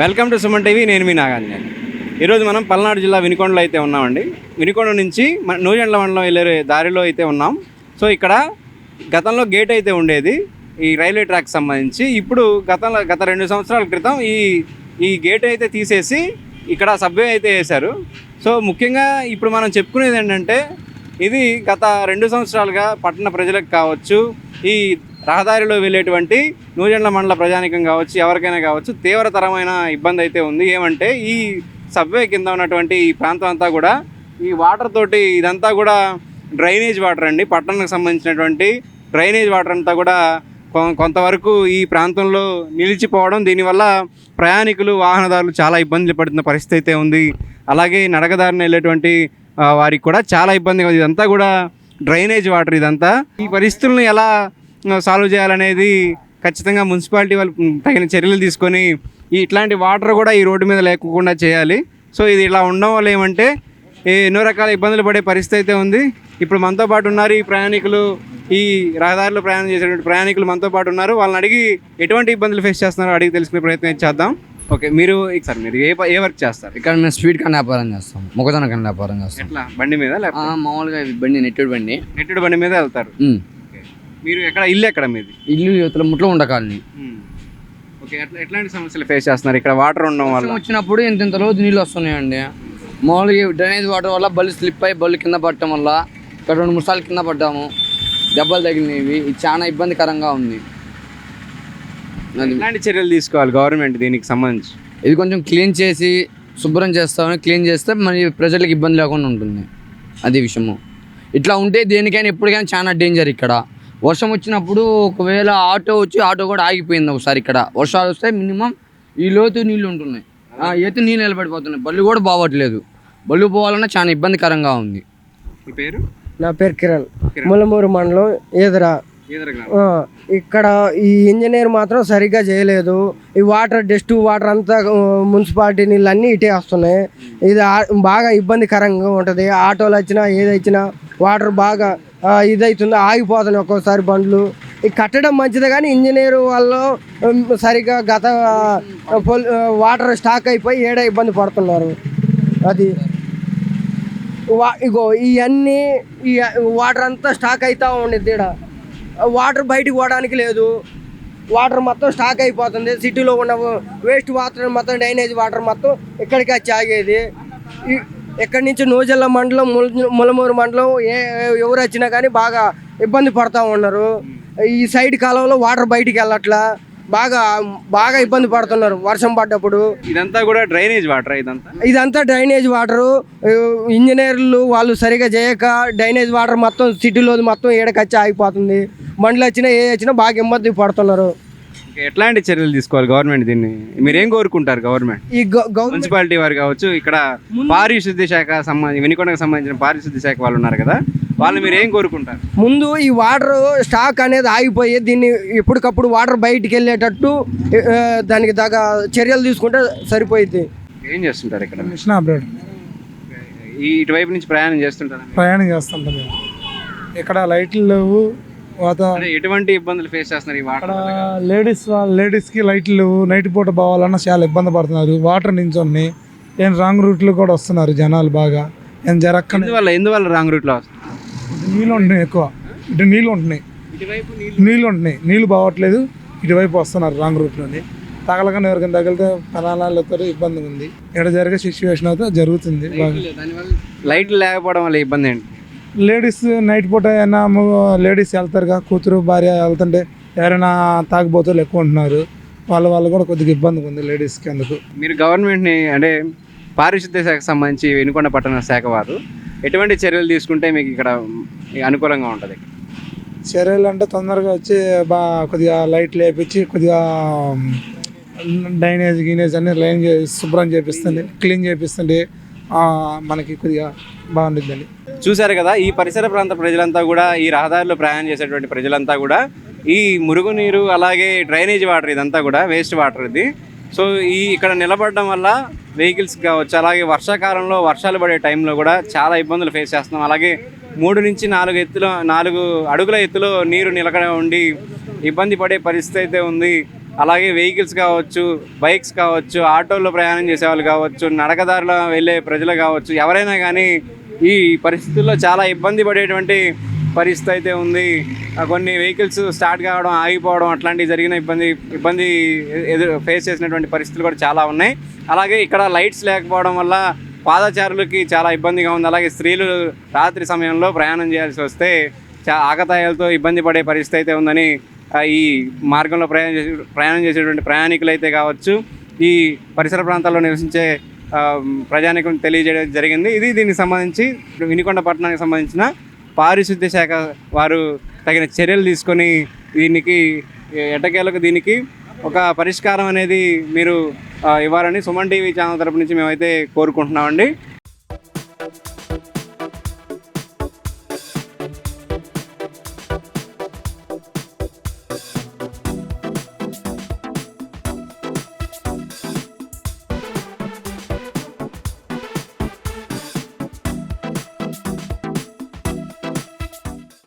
Welcome to Suman TV. నేను మీ నాగార్జున. ఈరోజు మనం పల్నాడు జిల్లా వినుకొండలో అయితే ఉన్నామండి. వినుకొండ నుంచి నూజెండ్ల మండలం వెళ్ళే దారిలో అయితే ఉన్నాం. సో ఇక్కడ గతంలో గేట్ అయితే ఉండేది ఈ రైల్వే ట్రాక్ సంబంధించి. ఇప్పుడు గత 2 సంవత్సరాల క్రితం ఈ గేట్ అయితే తీసేసి ఇక్కడ సబ్వే అయితే వేశారు. సో ముఖ్యంగా ఇప్పుడు మనం చెప్పుకునేది ఏంటంటే, ఇది గత 2 సంవత్సరాలుగా పట్టణ ప్రజలకు కావచ్చు, ఈ రహదారిలో వెళ్ళేటువంటి నూజెండ్ల మండల ప్రజానికం కావచ్చు, ఎవరికైనా కావచ్చు, తీవ్రతరమైన ఇబ్బంది అయితే ఉంది. ఏమంటే ఈ సబ్వే కింద ఉన్నటువంటి ఈ ప్రాంతం అంతా కూడా ఈ వాటర్ తోటి ఇదంతా కూడా డ్రైనేజ్ వాటర్ అండి. పట్టణానికి సంబంధించినటువంటి డ్రైనేజ్ వాటర్ అంతా కూడా కొంతవరకు ఈ ప్రాంతంలో నిలిచిపోవడం, దీనివల్ల ప్రయాణికులు, వాహనదారులు చాలా ఇబ్బందులు పడుతున్న పరిస్థితి అయితే ఉంది. అలాగే నడకదారిన వెళ్ళేటువంటి వారికి కూడా చాలా ఇబ్బందిగా ఉంది. ఇదంతా కూడా డ్రైనేజ్ వాటర్. ఇదంతా ఈ పరిస్థితులను ఎలా సాల్వ్ చేయాలనేది ఖచ్చితంగా మున్సిపాలిటీ వాళ్ళు తగిన చర్యలు తీసుకొని ఇట్లాంటి వాటర్ కూడా ఈ రోడ్డు మీద లేకుండా చేయాలి. సో ఇది ఇలా ఉండడం వల్ల ఏమంటే ఎన్నో రకాల ఇబ్బందులు పడే పరిస్థితి అయితే ఉంది. ఇప్పుడు మనతో పాటు ఉన్నారు ఈ ప్రయాణికులు, ఈ రహదారిలో ప్రయాణం చేసేటువంటి ప్రయాణికులు మనతో పాటు ఉన్నారు. వాళ్ళని అడిగి ఎటువంటి ఇబ్బందులు ఫేస్ చేస్తున్నారో అడిగి తెలుసుకునే ప్రయత్నం చేద్దాం. ఓకే, మీరు సార్ మీరు ఏ వర్క్ చేస్తారు? ఇక్కడ మేము స్వీట్ కన్నా వ్యాపారం చేస్తాం, మొక్కజొన్న కన్నా వ్యాపారం చేస్తాం. ఎట్లా, బండి మీద? మామూలుగా బండి నెట్టెడు బండి మీద వెళ్తారు. మీరు ఎక్కడ, ఇల్లు ఎక్కడ మీది? ఇల్లు యువతల ముట్లో ఉండకాలని. ఓకే, ఎట్లాంటి సమస్యలు ఫేస్ చేస్తున్నారు ఇక్కడ వాటర్ ఉండడం వల్ల? వచ్చినప్పుడు ఇంత రోజు నీళ్ళు వస్తున్నాయండి. మామూలుగా డ్రైనేజ్ వాటర్ వల్ల బళ్ళు స్లిప్ అయ్యి బళ్ళు కింద పడటం వల్ల ఇక్కడ 2-3 సార్లు కింద పడ్డాము, దెబ్బలు తగిలినవి. ఇది చాలా ఇబ్బందికరంగా ఉంది. ఎలాంటి చర్యలు తీసుకోవాలి గవర్నమెంట్ దీనికి సంబంధించి? ఇది కొంచెం క్లీన్ చేసి శుభ్రం చేస్తామని, క్లీన్ చేస్తే మరి ప్రజలకు ఇబ్బంది లేకుండా ఉంటుంది. అది విషయము. ఇట్లా ఉంటే దేనికైనా ఎప్పటికైనా చాలా డేంజర్. ఇక్కడ వర్షం వచ్చినప్పుడు ఒకవేళ ఆటో కూడా ఆగిపోయింది ఒకసారి. ఇక్కడ వర్షాలు వస్తే మినిమం ఈ లోతు నీళ్ళు ఉంటున్నాయి, ఎత్తు నీళ్ళు నిలబడిపోతున్నాయి. బళ్ళు కూడా బాగట్లేదు. బళ్ళు పోవాలన్నా చాలా ఇబ్బందికరంగా ఉంది. మీ పేరు? నా పేరు కిరణ్, ములమూరు మండలం ఎదురా. ఇక్కడ ఈ ఇంజనీర్ మాత్రం సరిగ్గా చేయలేదు. ఈ డస్ట్ వాటర్ అంతా మున్సిపాలిటీ నీళ్ళు అన్నీ ఇటే వస్తున్నాయి. ఇది బాగా ఇబ్బందికరంగా ఉంటుంది. ఆటోలు వచ్చినా ఏదొచ్చినా వాటర్ బాగా ఇదవుతుంది, ఆగిపోతున్నాయి ఒక్కోసారి బండ్లు. ఈ కట్టడం మంచిదే కానీ ఇంజనీర్ వాళ్ళు సరిగ్గా వాటర్ స్టాక్ అయిపోయి ఇబ్బంది పడుతున్నారు. అది ఇగో ఇవన్నీ ఈ వాటర్ అంతా స్టాక్ అవుతూ ఉండిద్ది. ఇక్కడ వాటర్ బయటికి పోవడానికి లేదు. వాటర్ మొత్తం స్టాక్ అయిపోతుంది. సిటీలో ఉన్న వేస్ట్ వాటర్ మొత్తం, డ్రైనేజ్ వాటర్ మొత్తం ఇక్కడికి వచ్చి ఆగేది. ఇక్కడి నుంచి నూజెండ్ల మండలం, ములమూరు మండలం ఎవరు వచ్చినా కానీ బాగా ఇబ్బంది పడుతూ ఉన్నారు. ఈ సైడ్ కాలంలో వాటర్ బయటికి వెళ్ళట్లా, బాగా ఇబ్బంది పడుతున్నారు వర్షం పడ్డప్పుడు. ఇదంతా కూడా డ్రైనేజ్ వాటర్. ఇదంతా డ్రైనేజ్ వాటరు. ఇంజనీర్లు వాళ్ళు సరిగా చేయక డ్రైనేజ్ వాటర్ మొత్తం సిటీలో మొత్తం ఏడకచ్చి ఆగిపోతుంది. బండ్లు వచ్చినా వచ్చినా బాగా ఇబ్బంది పడుతున్నారు. ఎట్లాంటి చర్యలు తీసుకోవాలి గవర్నమెంట్? దీన్ని మీరేం కోరుకుంటారు? గవర్నమెంట్, ఈ మున్సిపాలిటీ వారు కావచ్చు, ఇక్కడ పారిశుద్ధ్య శాఖ వినుకొండకు సంబంధించిన పారిశుద్ధ్య శాఖ వాళ్ళు ఉన్నారు కదా, వాళ్ళు మీరు ఏం కోరుకుంటారు? ముందు ఈ వాటర్ స్టాక్ అనేది ఆగిపోయి దీన్ని ఎప్పటికప్పుడు వాటర్ బయటికి వెళ్ళేటట్టు దానికి తగ్గ చర్యలు తీసుకుంటే సరిపోయింది. ఏం చేస్తుంటారు ఇక్కడ? Mission update. ఇటువైపు నుంచి ప్రయాణం చేస్తుంటారు. ఇక్కడ లైట్లు లేవు. ఎటువంటి ఇబ్బందులు ఫేస్ చేస్తున్నారు ఈ వాటర్? లేడీస్కి లైట్లు లేవు. నైట్ పూట పోవాలన్నా చాలా ఇబ్బంది పడుతున్నారు. వాటర్ నించొని రాంగ్ రూట్లో కూడా వస్తున్నారు జనాలు బాగా. ఎందువల్ల రాంగ్ రూట్లో నీళ్ళు ఉంటున్నాయి ఎక్కువ. ఇటు నీళ్ళు ఉంటున్నాయి, నీళ్ళు బాగట్లేదు. ఇటువైపు వస్తున్నారు రాంగ్ రూట్లోని. తగలగానే ఎవరికైనా తగిలితే ప్రాణాలు వస్తారు, ఇబ్బంది ఉంది. ఇక్కడ జరిగే సిచ్యువేషన్ అయితే జరుగుతుంది. లైట్లు లేకపోవడం వల్ల ఇబ్బంది ఏంటి? లేడీస్ నైట్ పూట అయినా లేడీస్ వెళ్తారుగా, కూతురు భార్య వెళ్తుంటే ఎవరైనా తాగిపోతులు ఎక్కువ ఉంటున్నారు. వాళ్ళు కూడా కొద్దిగా ఇబ్బందిగా ఉంది లేడీస్కి. అందుకు మీరు గవర్నమెంట్ని, అంటే పారిశుద్ధ్య శాఖకు సంబంధించి వినుకొండ పట్టణ శాఖ వారు ఎటువంటి చర్యలు తీసుకుంటే మీకు ఇక్కడ అనుకూలంగా ఉంటుంది? చర్యలు అంటే తొందరగా వచ్చి కొద్దిగా లైట్లు వేపించి కొద్దిగా డ్రైనేజ్ అన్ని లైన్ శుభ్రం చేపిస్తుంది, క్లీన్ చేపిస్తుంది. మనకి కొద్దిగా బాగుంటుందండి. చూశారు కదా, ఈ పరిసర ప్రాంత ప్రజలంతా కూడా, ఈ రహదారిలో ప్రయాణం చేసేటువంటి ప్రజలంతా కూడా ఈ మురుగునీరు, అలాగే డ్రైనేజ్ వాటర్, ఇదంతా కూడా వేస్ట్ వాటర్ ఇది. సో ఇక్కడ నిలబడడం వల్ల వెహికల్స్ కావచ్చు, అలాగే వర్షాకాలంలో వర్షాలు పడే టైంలో కూడా చాలా ఇబ్బందులు ఫేస్ చేస్తున్నాం. అలాగే 3 నుంచి 4 అడుగుల ఎత్తులో నీరు నిలకడ ఉండి ఇబ్బంది పడే పరిస్థితి అయితే ఉంది. అలాగే వెహికల్స్ కావచ్చు, బైక్స్ కావచ్చు, ఆటోల్లో ప్రయాణం చేసేవాళ్ళు కావచ్చు, నడకదారిలో వెళ్ళే ప్రజలు కావచ్చు, ఎవరైనా కానీ ఈ పరిస్థితుల్లో చాలా ఇబ్బంది పడేటువంటి పరిస్థితి అయితే ఉంది. కొన్ని వెహికల్స్ స్టార్ట్ కావడం, ఆగిపోవడం అట్లాంటివి జరిగిన ఇబ్బంది ఫేస్ చేసినటువంటి పరిస్థితులు కూడా చాలా ఉన్నాయి. అలాగే ఇక్కడ లైట్స్ లేకపోవడం వల్ల పాదచారులకి చాలా ఇబ్బందిగా ఉంది. అలాగే స్త్రీలు రాత్రి సమయంలో ప్రయాణం చేయాల్సి వస్తే ఆకతాయాలతో ఇబ్బంది పడే పరిస్థితి అయితే ఉందని ఈ మార్గంలో ప్రయాణం చేసేటువంటి ప్రయాణికులు అయితే కావచ్చు, ఈ పరిసర ప్రాంతాల్లో నివసించే ప్రజానికులను తెలియజేయడం జరిగింది. దీనికి సంబంధించి వినుకొండ పట్టణానికి సంబంధించిన పారిశుద్ధ్య శాఖ వారు తగిన చర్యలు తీసుకొని దీనికి ఒక పరిష్కారం అనేది మీరు ఇవ్వాలని సుమన్ టీవీ ఛానల్ తరపు నుంచి మేమైతే కోరుకుంటున్నామండి.